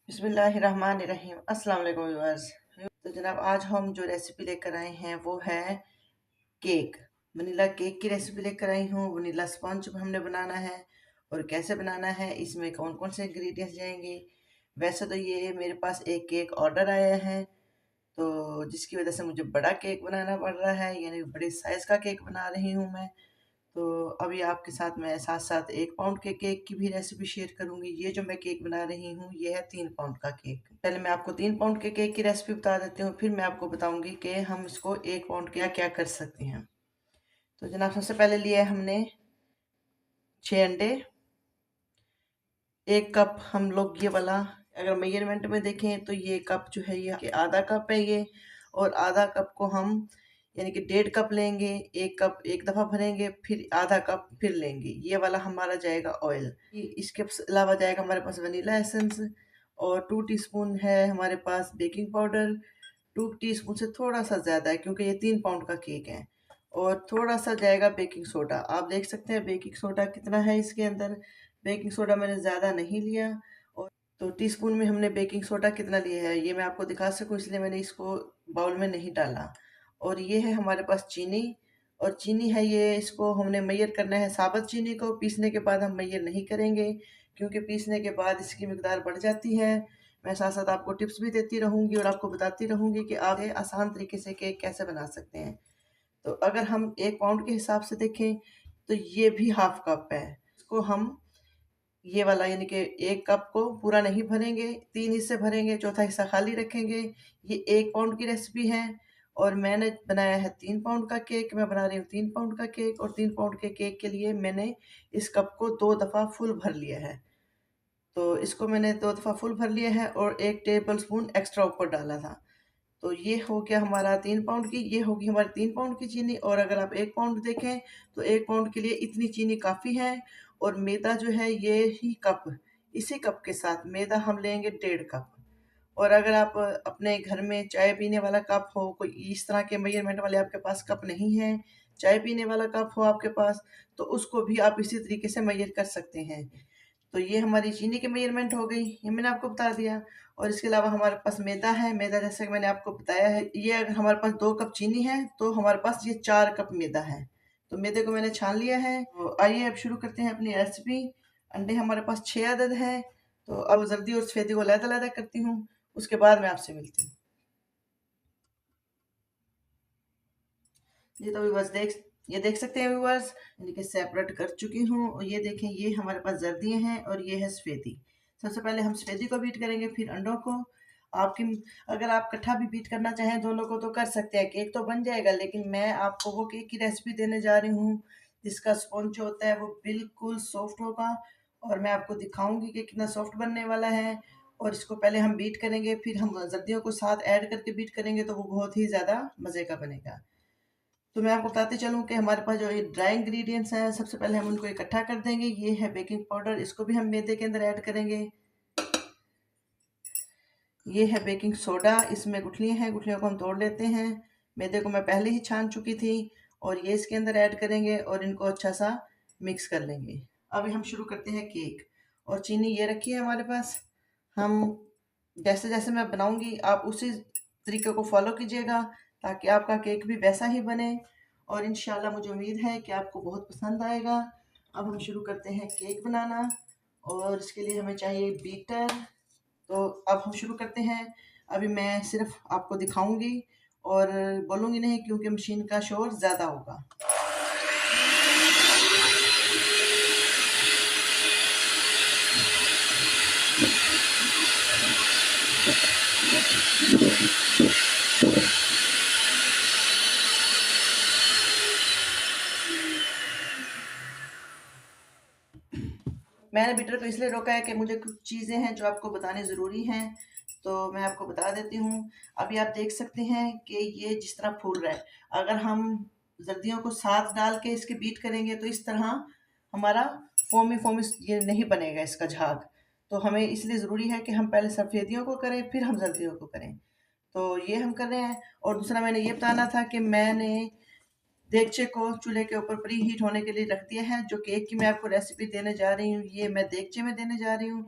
बिस्मिल्लाहिर्रहमानिर्रहीम। अस्सलाम वालेकुम व्यूअर्स। तो जनाब आज हम जो रेसिपी लेकर आए हैं वो है केक। वनीला केक की रेसिपी लेकर आई हूँ। वनीला स्पंज हमने बनाना है और कैसे बनाना है, इसमें कौन कौन से इंग्रेडिएंट्स जाएंगे। वैसे तो ये मेरे पास एक केक ऑर्डर आया है, तो जिसकी वजह से मुझे बड़ा केक बनाना पड़ रहा है, यानी बड़े साइज़ का केक बना रही हूँ मैं। तो अभी आपके साथ मैं साथ साथ 1 पाउंड के केक की भी रेसिपी शेयर करूंगी। ये जो मैं केक बना रही हूँ ये है 3 पाउंड का केक। पहले मैं आपको 3 पाउंड के केक की रेसिपी बता देती हूँ, फिर मैं आपको बताऊंगी कि हम इसको 1 पाउंड क्या क्या कर सकते हैं। तो जनाब सबसे पहले लिया है हमने 6 अंडे। 1 कप हम लोग ये वाला, अगर मेजरमेंट में देखें तो ये कप जो है ये आधा कप है ये, और आधा कप को हम यानी कि 1.5 कप लेंगे। 1 कप एक दफ़ा भरेंगे, फिर आधा कप फिर लेंगे। ये वाला हमारा जाएगा ऑयल। इसके अलावा जाएगा हमारे पास वनीला एसेंस, और 2 टीस्पून है हमारे पास बेकिंग पाउडर। 2 टीस्पून से थोड़ा सा ज़्यादा है क्योंकि ये 3 पाउंड का केक है। और थोड़ा सा जाएगा बेकिंग सोडा। आप देख सकते हैं बेकिंग सोडा कितना है इसके अंदर। बेकिंग सोडा मैंने ज़्यादा नहीं लिया। और तो टीस्पून में हमने बेकिंग सोडा कितना लिया है ये मैं आपको दिखा सकूं, इसलिए मैंने इसको बाउल में नहीं डाला। और ये है हमारे पास चीनी, और चीनी है ये, इसको हमने मेजर करना है। साबुत चीनी को पीसने के बाद हम मेजर नहीं करेंगे, क्योंकि पीसने के बाद इसकी मिकदार बढ़ जाती है। मैं साथ साथ आपको टिप्स भी देती रहूँगी और आपको बताती रहूँगी कि आप आसान तरीके से केक कैसे बना सकते हैं। तो अगर हम 1 पाउंड के हिसाब से देखें तो ये भी हाफ कप है। इसको हम ये वाला यानी कि 1 कप को पूरा नहीं भरेंगे, 3 हिस्से भरेंगे, चौथा हिस्सा खाली रखेंगे। ये 1 पाउंड की रेसिपी है और मैंने बनाया है 3 पाउंड का केक। मैं बना रही हूँ 3 पाउंड का केक, और 3 पाउंड के केक के लिए मैंने इस कप को 2 दफ़ा फुल भर लिया है। तो इसको मैंने 2 दफ़ा फुल भर लिया है और 1 टेबल स्पून एक्स्ट्रा ऊपर डाला था। तो ये हो गया हमारा 3 पाउंड की, ये होगी हमारी 3 पाउंड की चीनी। और अगर आप 1 पाउंड देखें तो 1 पाउंड के लिए इतनी चीनी काफ़ी है। और मैदा जो है ये ही कप, इसी कप के साथ मैदा हम लेंगे 1.5 कप। और अगर आप अपने घर में चाय पीने वाला कप हो, कोई इस तरह के मेजरमेंट वाले आपके पास कप नहीं है, चाय पीने वाला कप हो आपके पास, तो उसको भी आप इसी तरीके से मेजर कर सकते हैं। तो ये हमारी चीनी की मेजरमेंट हो गई, ये मैंने आपको बता दिया। और इसके अलावा हमारे पास मैदा है। मैदा जैसे कि मैंने आपको बताया है, ये अगर हमारे पास 2 कप चीनी है तो हमारे पास ये 4 कप मैदा है। तो मैदे को मैंने छान लिया है। तो आइए अब शुरू करते हैं अपनी रेसिपी। अंडे हमारे पास 6 अदद है। तो अब जल्दी और सफेदी को अलग-अलग करती हूँ, उसके बाद मैं आपसे मिलती हूँ। ये तो व्यूअर्स ये देख सकते हैं व्यूअर्स, यानी कि सेपरेट कर चुकी हूँ। और ये देखें, ये हमारे पास जर्दियाँ हैं और ये है सफ़ेदी। सबसे पहले हम सफ़ेदी को बीट करेंगे, फिर अंडों को। आपकी अगर आप इकट्ठा भी बीट करना चाहें दोनों को तो कर सकते हैं, केक तो बन जाएगा। लेकिन मैं आपको वो केक की रेसिपी देने जा रही हूँ जिसका स्पंज जो होता है वो बिल्कुल सॉफ्ट होगा, और मैं आपको दिखाऊंगी कि कितना सॉफ्ट बनने वाला है। और इसको पहले हम बीट करेंगे, फिर हम जर्दियों को साथ ऐड करके बीट करेंगे, तो वो बहुत ही ज़्यादा मज़े का बनेगा। तो मैं आपको बताते चलूँ कि हमारे पास जो ये ड्राई इंग्रेडिएंट्स हैं, सबसे पहले हम उनको इकट्ठा कर देंगे। ये है बेकिंग पाउडर, इसको भी हम मैदे के अंदर ऐड करेंगे। ये है बेकिंग सोडा, इसमें गुठलियाँ हैं, गुठलियों को हम तोड़ लेते हैं। मैदे को मैं पहले ही छान चुकी थी, और ये इसके अंदर ऐड करेंगे और इनको अच्छा सा मिक्स कर लेंगे। अभी हम शुरू करते हैं केक। और चीनी ये रखी है हमारे पास। हम जैसे जैसे मैं बनाऊंगी आप उसी तरीके को फॉलो कीजिएगा, ताकि आपका केक भी वैसा ही बने। और इंशाल्लाह मुझे उम्मीद है कि आपको बहुत पसंद आएगा। अब हम शुरू करते हैं केक बनाना, और इसके लिए हमें चाहिए बीटर। तो अब हम शुरू करते हैं। अभी मैं सिर्फ आपको दिखाऊंगी और बोलूंगी नहीं, क्योंकि मशीन का शोर ज़्यादा होगा। मैंने बीटर को इसलिए रोका है कि मुझे कुछ चीज़ें हैं जो आपको बतानी ज़रूरी हैं, तो मैं आपको बता देती हूँ। अभी आप देख सकते हैं कि ये जिस तरह फूल रहा है, अगर हम जर्दियों को साथ डाल के इसके बीट करेंगे तो इस तरह हमारा फोमी फोमी ये नहीं बनेगा, इसका झाग। तो हमें इसलिए ज़रूरी है कि हम पहले सफ़ेदियों को करें, फिर हम जर्दियों को करें। तो ये हम कर रहे हैं। और दूसरा मैंने ये बताना था कि मैंने देगचे को चूल्हे के ऊपर प्री हीट होने के लिए रख दिया है। जो केक की मैं आपको रेसिपी देने जा रही हूँ ये मैं देगचे में देने जा रही हूँ।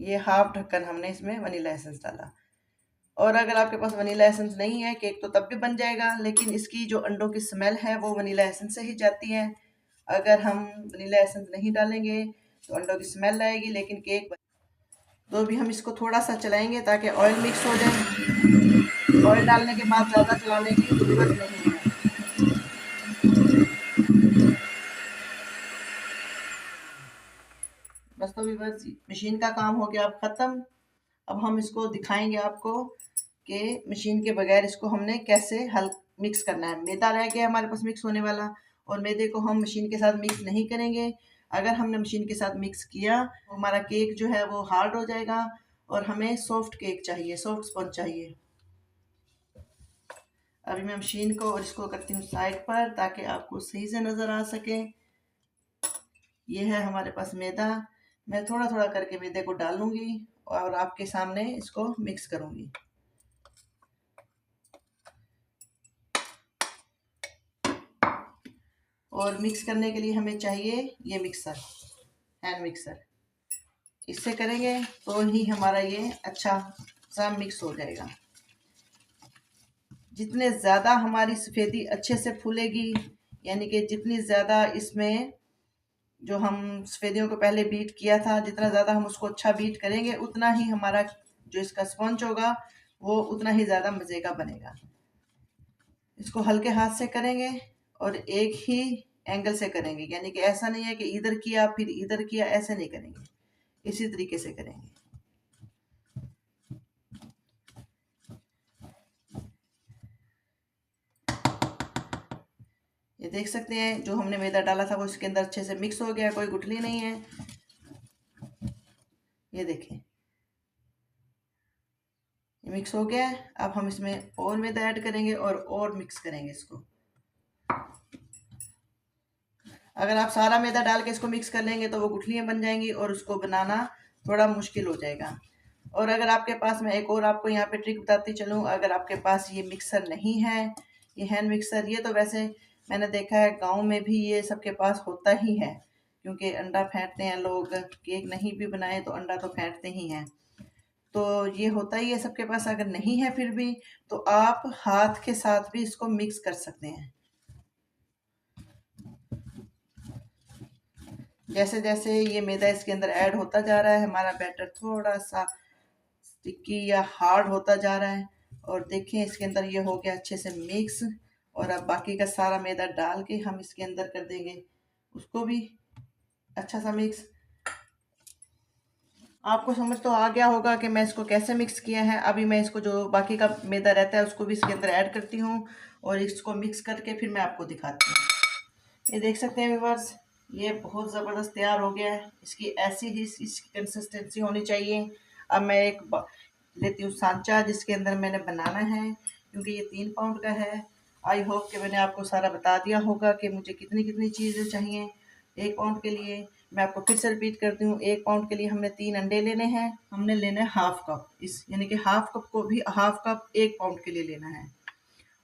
ये हाफ ढक्कन हमने इसमें वनीला एसेंस डाला। और अगर आपके पास वनीला एसेंस नहीं है केक तो तब भी बन जाएगा, लेकिन इसकी जो अंडों की स्मेल है वो वनीला एसेंस से ही जाती है। अगर हम वनीला एसेंस नहीं डालेंगे तो अंडों की स्मेल आएगी, लेकिन केक तो भी हम इसको थोड़ा सा चलाएंगे ताकि ऑयल मिक्स हो जाए। ऑयल डालने के बाद ज़्यादा चलाने की ज़रूरत नहीं है। बस तो बस मशीन का काम हो गया अब ख़त्म। अब हम इसको दिखाएंगे आपको कि मशीन के बगैर इसको हमने कैसे मिक्स करना है। मैदा रह गया हमारे पास मिक्स होने वाला, और मैदे को हम मशीन के साथ मिक्स नहीं करेंगे। अगर हमने मशीन के साथ मिक्स किया तो हमारा केक जो है वो हार्ड हो जाएगा, और हमें सॉफ्ट केक चाहिए, सॉफ्ट स्पंज चाहिए। अभी मैं मशीन को और इसको करती हूँ साइड पर ताकि आपको सही से नज़र आ सके। ये है हमारे पास मैदा। मैं थोड़ा थोड़ा करके मैदे को डालूंगी और आपके सामने इसको मिक्स करूंगी। और मिक्स करने के लिए हमें चाहिए ये मिक्सर, हैंड मिक्सर। इससे करेंगे तो ही हमारा ये अच्छा सा मिक्स हो जाएगा। जितने ज़्यादा हमारी सफ़ेदी अच्छे से फूलेगी, यानी कि जितनी ज़्यादा इसमें जो हम सफ़ेदियों को पहले बीट किया था, जितना ज़्यादा हम उसको अच्छा बीट करेंगे उतना ही हमारा जो इसका स्पंज होगा वो उतना ही ज़्यादा मज़े का बनेगा। इसको हल्के हाथ से करेंगे और एक ही एंगल से करेंगे, यानी कि ऐसा नहीं है कि इधर किया फिर इधर किया, ऐसे नहीं करेंगे, इसी तरीके से करेंगे। ये देख सकते हैं जो हमने मैदा डाला था वो इसके अंदर अच्छे से मिक्स हो गया, कोई गुठली नहीं है। ये देखें, ये मिक्स हो गया है। अब हम इसमें और मैदा ऐड करेंगे और मिक्स करेंगे इसको। अगर आप सारा मैदा डाल के इसको मिक्स कर लेंगे तो वो गुठलियाँ बन जाएंगी और उसको बनाना थोड़ा मुश्किल हो जाएगा। और अगर आपके पास, मैं एक और आपको यहाँ पे ट्रिक बताती चलूँ, अगर आपके पास ये मिक्सर नहीं है, ये हैंड मिक्सर, ये तो वैसे मैंने देखा है गांव में भी ये सबके पास होता ही है, क्योंकि अंडा फेंटते हैं लोग, केक नहीं भी बनाए तो अंडा तो फेंटते ही हैं, तो ये होता ही है सबके पास। अगर नहीं है फिर भी तो आप हाथ के साथ भी इसको मिक्स कर सकते हैं। जैसे जैसे ये मैदा इसके अंदर ऐड होता जा रहा है हमारा बैटर थोड़ा सा स्टिकी या हार्ड होता जा रहा है। और देखें इसके अंदर ये हो गया अच्छे से मिक्स। और अब बाकी का सारा मैदा डाल के हम इसके अंदर कर देंगे उसको भी अच्छा सा मिक्स। आपको समझ तो आ गया होगा कि मैं इसको कैसे मिक्स किया है। अभी मैं इसको जो बाकी का मैदा रहता है उसको भी इसके अंदर ऐड करती हूँ और इसको मिक्स करके फिर मैं आपको दिखाती हूँ। ये देख सकते हैं व्यूअर्स, ये बहुत ज़बरदस्त तैयार हो गया है। इसकी ऐसी ही इसकी कंसिस्टेंसी होनी चाहिए। अब मैं एक लेती हूँ सांचा जिसके अंदर मैंने बनाना है, क्योंकि ये 3 पाउंड का है। आई होप कि मैंने आपको सारा बता दिया होगा कि मुझे कितनी कितनी चीज़ें चाहिए 1 पाउंड के लिए। मैं आपको फिर से रिपीट करती हूँ, 1 पाउंड के लिए हमने 3 अंडे लेने हैं, हमने लेना है हाफ कप, इस यानी कि हाफ कप को भी हाफ कप 1 पाउंड के लिए लेना है।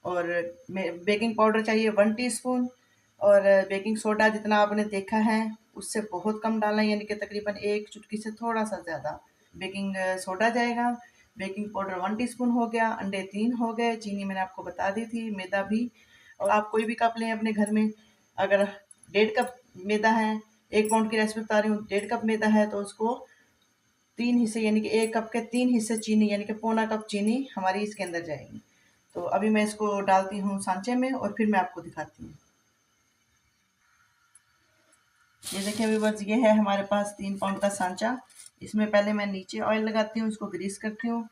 और बेकिंग पाउडर चाहिए 1 टीस्पून, और बेकिंग सोडा जितना आपने देखा है उससे बहुत कम डालना है, यानी कि तकरीबन 1 चुटकी से थोड़ा सा ज़्यादा बेकिंग सोडा जाएगा। बेकिंग पाउडर 1 टीस्पून हो गया, अंडे 3 हो गए, चीनी मैंने आपको बता दी थी, मैदा भी। और आप कोई भी कप लें अपने घर में, अगर 1.5 कप मैदा है, 1 पाउंड की रेसिपी बता रही हूँ, 1.5 कप मैदा है तो उसको 3 हिस्से, यानी कि 1 कप के 3 हिस्से चीनी, यानी कि पौना कप चीनी हमारी इसके अंदर जाएगी। तो अभी मैं इसको डालती हूँ सांचे में और फिर मैं आपको दिखाती हूँ। ये देखिए व्यूअर्स, ये है हमारे पास 3 पाउंड का सांचा। इसमें पहले मैं नीचे ऑयल लगाती हूँ, इसको ग्रीस करती हूँ।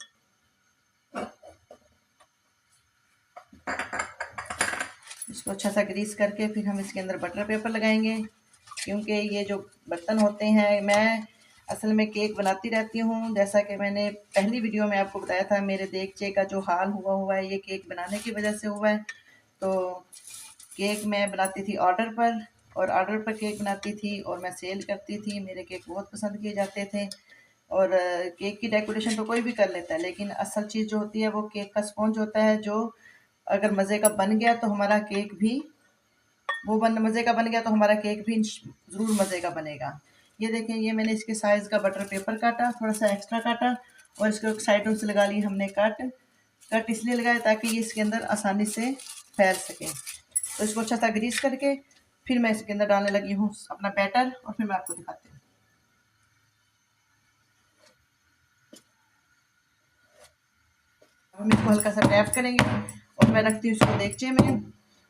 इसको अच्छा सा ग्रीस करके फिर हम इसके अंदर बटर पेपर लगाएंगे, क्योंकि ये जो बर्तन होते हैं, मैं असल में केक बनाती रहती हूँ। जैसा कि मैंने पहली वीडियो में आपको बताया था, मेरे देगचे का जो हाल हुआ है ये केक बनाने की वजह से हुआ है। तो केक मैं बनाती थी ऑर्डर पर, और ऑर्डर पर केक बनाती थी और मैं सेल करती थी। मेरे केक बहुत पसंद किए जाते थे। और केक की डेकोरेशन तो कोई भी कर लेता है, लेकिन असल चीज़ जो होती है वो केक का स्पॉन्ज होता है, जो अगर मज़े का बन गया तो हमारा केक भी मज़े का बन गया तो हमारा केक भी ज़रूर मज़े का बनेगा। ये देखें, ये मैंने इसके साइज़ का बटर पेपर काटा, थोड़ा सा एक्स्ट्रा काटा और इसको साइडों से लगा ली हमने कट इसलिए लगाया ताकि ये इसके अंदर आसानी से फैल सके। तो इसको अच्छा सा ग्रीस करके फिर मैं इसके अंदर डालने लगी हूँ अपना बैटर और फिर मैं आपको दिखाती हूँ। हम इसको हल्का सा टैप करेंगे और मैं रखती हूँ इसको देगचे में।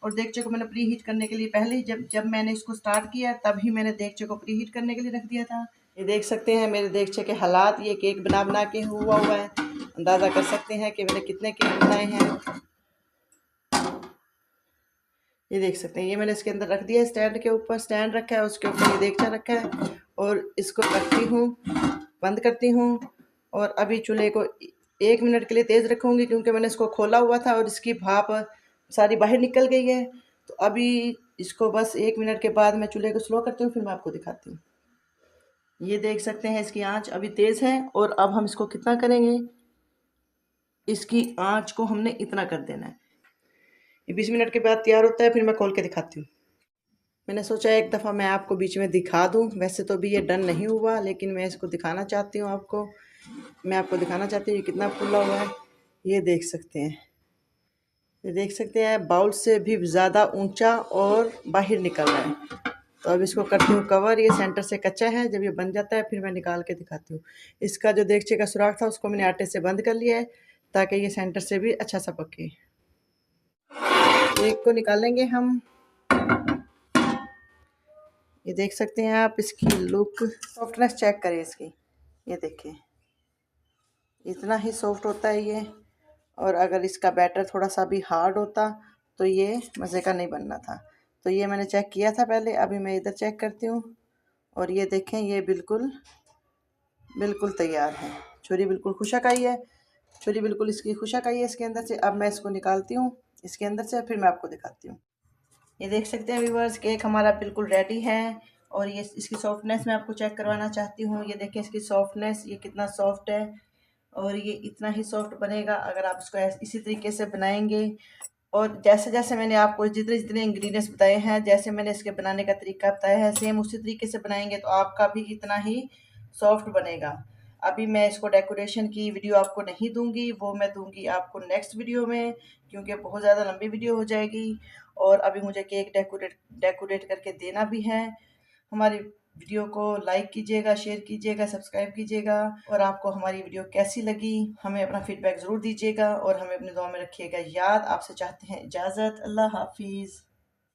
और देगचे को मैंने प्री हीट करने के लिए पहले ही जब मैंने इसको स्टार्ट किया तभी मैंने देगचे को प्री हीट करने के लिए रख दिया था। ये देख सकते हैं मेरे देगचे के हालात, ये केक बना के हुआ है। अंदाज़ा कर सकते हैं कि मैंने कितने केक बनाए हैं। ये देख सकते हैं, ये मैंने इसके अंदर रख दिया है, स्टैंड के ऊपर स्टैंड रखा है, उसके ऊपर ये देगचा रखा है और इसको रखती हूँ, बंद करती हूँ और अभी चूल्हे को 1 मिनट के लिए तेज़ रखूँगी क्योंकि मैंने इसको खोला हुआ था और इसकी भाप सारी बाहर निकल गई है। तो अभी इसको बस 1 मिनट के बाद मैं चूल्हे को स्लो करती हूँ, फिर मैं आपको दिखाती हूँ। ये देख सकते हैं इसकी आंच अभी तेज़ है और अब हम इसको कितना करेंगे, इसकी आंच को हमने इतना कर देना है। ये 20 मिनट के बाद तैयार होता है, फिर मैं खोल के दिखाती हूँ। मैंने सोचा एक दफ़ा मैं आपको बीच में दिखा दूँ, वैसे तो अभी ये डन नहीं हुआ लेकिन मैं इसको दिखाना चाहती हूँ आपको। मैं आपको दिखाना चाहती हूँ ये कितना फूला हुआ है। ये देख सकते हैं, ये देख सकते हैं बाउल से भी ज़्यादा ऊंचा और बाहर निकल रहा है। तो अब इसको करती हूँ कवर, ये सेंटर से कच्चा है, जब ये बन जाता है फिर मैं निकाल के दिखाती हूँ। इसका जो देगचे का सुराख था उसको मैंने आटे से बंद कर लिया है ताकि ये सेंटर से भी अच्छा सा पके। केक को निकालेंगे हम। ये देख सकते हैं आप इसकी लुक, सॉफ्टनेस चेक करें इसकी, ये देखें इतना ही सॉफ्ट होता है ये। और अगर इसका बैटर थोड़ा सा भी हार्ड होता तो ये मज़े का नहीं बनना था। तो ये मैंने चेक किया था पहले, अभी मैं इधर चेक करती हूँ और ये देखें ये बिल्कुल बिल्कुल तैयार है। छुरी बिल्कुल खुशक आई है, छुरी बिल्कुल इसकी खुशक आई है इसके अंदर से। अब मैं इसको निकालती हूँ इसके अंदर से, फिर मैं आपको दिखाती हूँ। ये देख सकते हैं व्यूअर्स, केक हमारा बिल्कुल रेडी है और ये इसकी सॉफ्टनेस मैं आपको चेक करवाना चाहती हूँ। ये देखें इसकी सॉफ्टनेस, ये कितना सॉफ्ट है और ये इतना ही सॉफ्ट बनेगा अगर आप इसको इसी तरीके से बनाएंगे। और जैसे जैसे मैंने आपको जितने जितने इंग्रेडिएंट्स बताए हैं, जैसे मैंने इसके बनाने का तरीका बताया है, सेम उसी तरीके से बनाएंगे तो आपका भी इतना ही सॉफ्ट बनेगा। अभी मैं इसको डेकोरेशन की वीडियो आपको नहीं दूंगी, वो मैं दूंगी आपको नेक्स्ट वीडियो में क्योंकि बहुत ज़्यादा लंबी वीडियो हो जाएगी। और अभी मुझे केक डेकोरेट करके देना भी है। हमारी वीडियो को लाइक कीजिएगा, शेयर कीजिएगा, सब्सक्राइब कीजिएगा। और आपको हमारी वीडियो कैसी लगी हमें अपना फीडबैक ज़रूर दीजिएगा और हमें अपनी दुआ में रखिएगा याद। आपसे चाहते हैं इजाज़त। अल्लाह हाफिज़।